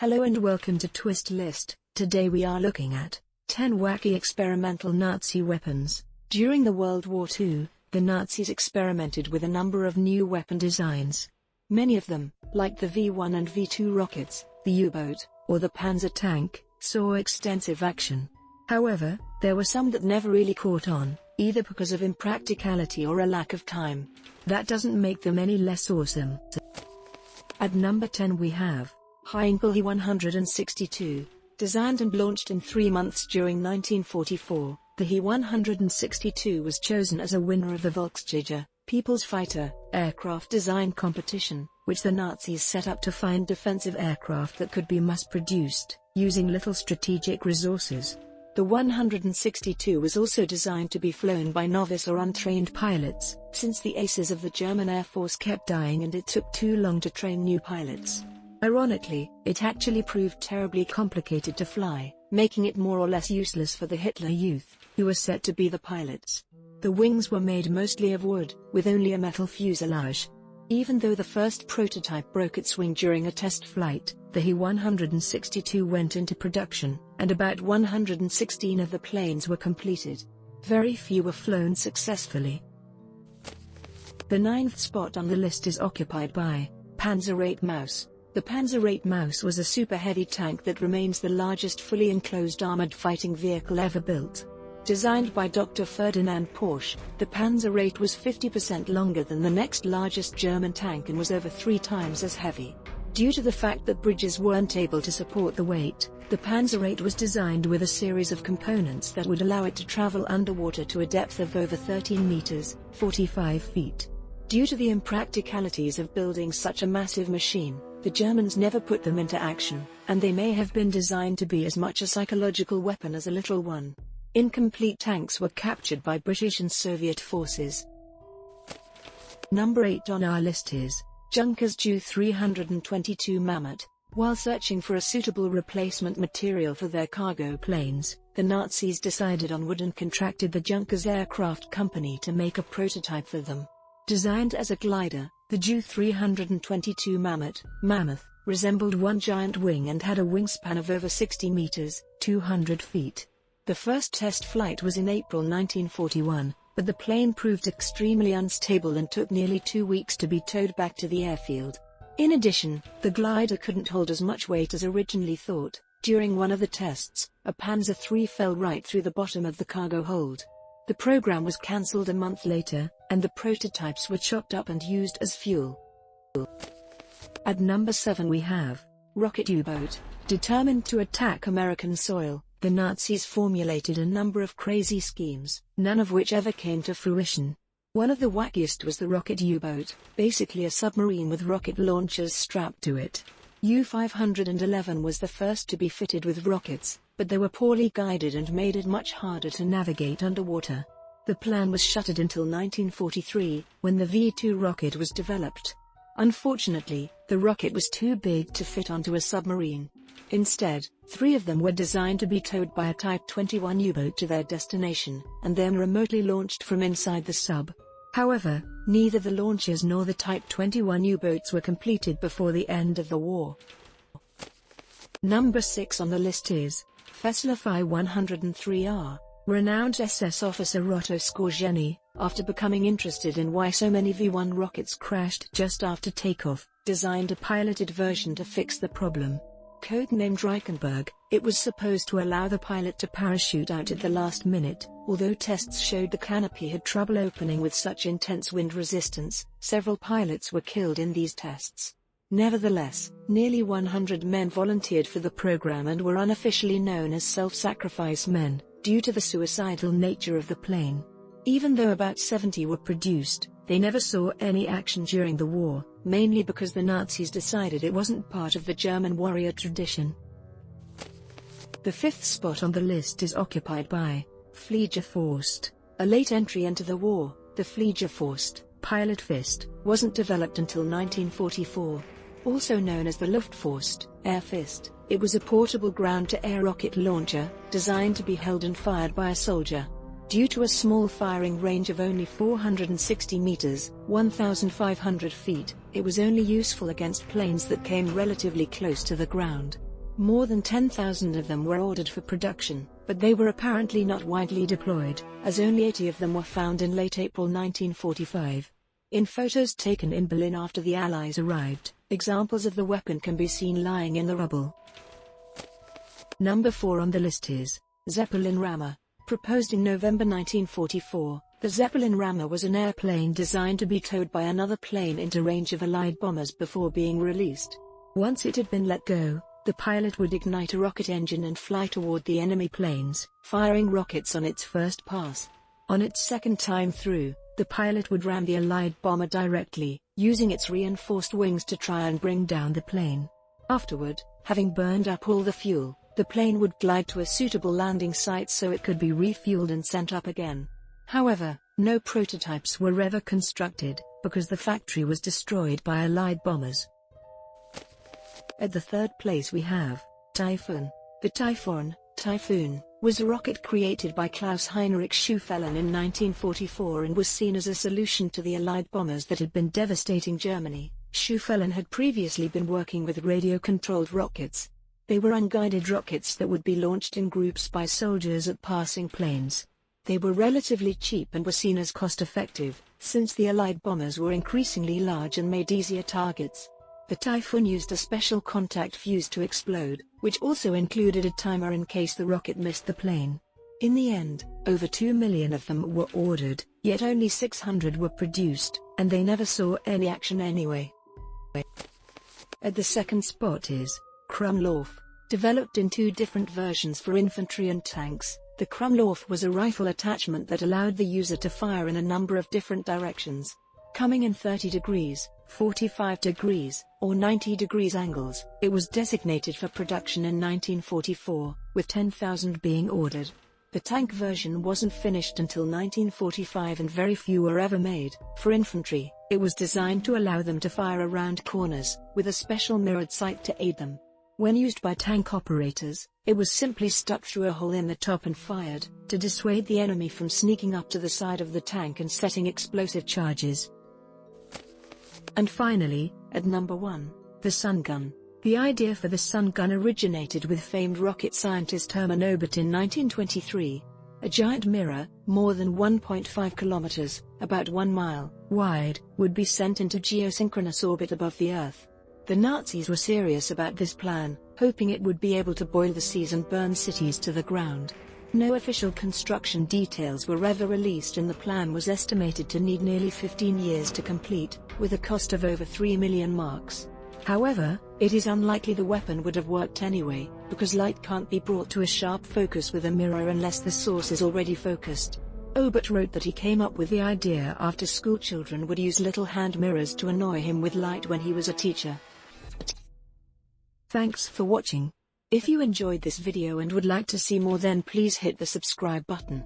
Hello and welcome to Twist List. Today we are looking at 10 wacky experimental Nazi weapons. During the World War II, the Nazis experimented with a number of new weapon designs. Many of them, like the V-1 and V-2 rockets, the U-boat, or the Panzer tank, saw extensive action. However, there were some that never really caught on, either because of impracticality or a lack of time. That doesn't make them any less awesome. At number 10 we have Heinkel He 162. Designed and launched in 3 months during 1944, the He 162 was chosen as a winner of the Volksjäger, People's Fighter, aircraft design competition, which the Nazis set up to find defensive aircraft that could be mass-produced, using little strategic resources. The 162 was also designed to be flown by novice or untrained pilots, since the aces of the German Air Force kept dying and it took too long to train new pilots. Ironically, it actually proved terribly complicated to fly, making it more or less useless for the Hitler Youth, who were set to be the pilots. The wings were made mostly of wood, with only a metal fuselage. Even though the first prototype broke its wing during a test flight, the He 162 went into production, and about 116 of the planes were completed. Very few were flown successfully. The 9th spot on the list is occupied by Panzer VIII Maus. The Panzer VIII Maus was a super-heavy tank that remains the largest fully enclosed armored fighting vehicle ever built. Designed by Dr. Ferdinand Porsche, the Panzer VIII was 50% longer than the next largest German tank and was over 3 times as heavy. Due to the fact that bridges weren't able to support the weight, the Panzer VIII was designed with a series of components that would allow it to travel underwater to a depth of over 13 meters, 45 feet. Due to the impracticalities of building such a massive machine, the Germans never put them into action, and they may have been designed to be as much a psychological weapon as a literal one. Incomplete tanks were captured by British and Soviet forces. Number 8 on our list is Junkers Ju 322 Mammut. While searching for a suitable replacement material for their cargo planes, the Nazis decided on wood and contracted the Junkers Aircraft Company to make a prototype for them. Designed as a glider, the Ju 322 Mammoth, resembled one giant wing and had a wingspan of over 60 meters, 200 feet. The first test flight was in April 1941, but the plane proved extremely unstable and took nearly 2 weeks to be towed back to the airfield. In addition, the glider couldn't hold as much weight as originally thought. During one of the tests, a Panzer III fell right through the bottom of the cargo hold. The program was cancelled a month later, and the prototypes were chopped up and used as fuel. At number 7 we have Rocket U-boat. Determined to attack American soil, the Nazis formulated a number of crazy schemes, none of which ever came to fruition. One of the wackiest was the rocket U-boat, basically a submarine with rocket launchers strapped to it. U-511 was the first to be fitted with rockets, but they were poorly guided and made it much harder to navigate underwater. The plan was shuttered until 1943, when the V-2 rocket was developed. Unfortunately, the rocket was too big to fit onto a submarine. Instead, 3 of them were designed to be towed by a Type 21 U-boat to their destination, and then remotely launched from inside the sub. However, neither the launchers nor the Type 21 U-boats were completed before the end of the war. Number 6 on the list is Fieseler Fi 103R. Renowned SS officer Otto Skorzeny, after becoming interested in why so many V-1 rockets crashed just after takeoff, designed a piloted version to fix the problem. Codenamed Reichenberg, it was supposed to allow the pilot to parachute out at the last minute. Although tests showed the canopy had trouble opening with such intense wind resistance, several pilots were killed in these tests. Nevertheless, nearly 100 men volunteered for the program and were unofficially known as self-sacrifice men, due to the suicidal nature of the plane. Even though about 70 were produced, they never saw any action during the war, mainly because the Nazis decided it wasn't part of the German warrior tradition. The 5th spot on the list is occupied by Fliegerfaust. A late entry into the war, the Fliegerfaust, pilot fist, wasn't developed until 1944. Also known as the Luftfaust, air fist, it was a portable ground-to-air rocket launcher, designed to be held and fired by a soldier. Due to a small firing range of only 460 meters, 1,500 feet, it was only useful against planes that came relatively close to the ground. More than 10,000 of them were ordered for production, but they were apparently not widely deployed, as only 80 of them were found in late April 1945. In photos taken in Berlin after the Allies arrived, examples of the weapon can be seen lying in the rubble. Number 4 on the list is Zeppelin Rammer. Proposed in November 1944, the Zeppelin Rammer was an airplane designed to be towed by another plane into range of Allied bombers before being released. Once it had been let go, the pilot would ignite a rocket engine and fly toward the enemy planes, firing rockets on its first pass. On its second time through, the pilot would ram the Allied bomber directly, using its reinforced wings to try and bring down the plane. Afterward, having burned up all the fuel, the plane would glide to a suitable landing site so it could be refueled and sent up again. However, no prototypes were ever constructed, because the factory was destroyed by Allied bombers. At the third place we have Taifun. The Taifun, was a rocket created by Klaus Heinrich Schufelin in 1944 and was seen as a solution to the Allied bombers that had been devastating Germany. Schufelin had previously been working with radio-controlled rockets. They were unguided rockets that would be launched in groups by soldiers at passing planes. They were relatively cheap and were seen as cost-effective, since the Allied bombers were increasingly large and made easier targets. The Taifun used a special contact fuse to explode, which also included a timer in case the rocket missed the plane. In the end, over 2 million of them were ordered, yet only 600 were produced, and they never saw any action anyway. At the second spot is Krummlauf. Developed in 2 different versions for infantry and tanks, the Krummlauf was a rifle attachment that allowed the user to fire in a number of different directions. Coming in 30 degrees, 45 degrees, or 90 degrees angles, it was designated for production in 1944, with 10,000 being ordered. The tank version wasn't finished until 1945 and very few were ever made. For infantry, it was designed to allow them to fire around corners, with a special mirrored sight to aid them. When used by tank operators, it was simply stuck through a hole in the top and fired, to dissuade the enemy from sneaking up to the side of the tank and setting explosive charges. And finally, at number 1, the Sun Gun. The idea for the Sun Gun originated with famed rocket scientist Hermann Oberth in 1923. A giant mirror, more than 1.5 kilometers, about 1 mile, wide, would be sent into geosynchronous orbit above the Earth. The Nazis were serious about this plan, hoping it would be able to boil the seas and burn cities to the ground. No official construction details were ever released and the plan was estimated to need nearly 15 years to complete, with a cost of over 3 million marks. However, it is unlikely the weapon would have worked anyway, because light can't be brought to a sharp focus with a mirror unless the source is already focused. Oberth wrote that he came up with the idea after schoolchildren would use little hand mirrors to annoy him with light when he was a teacher. Thanks for watching. If you enjoyed this video and would like to see more, then please hit the subscribe button.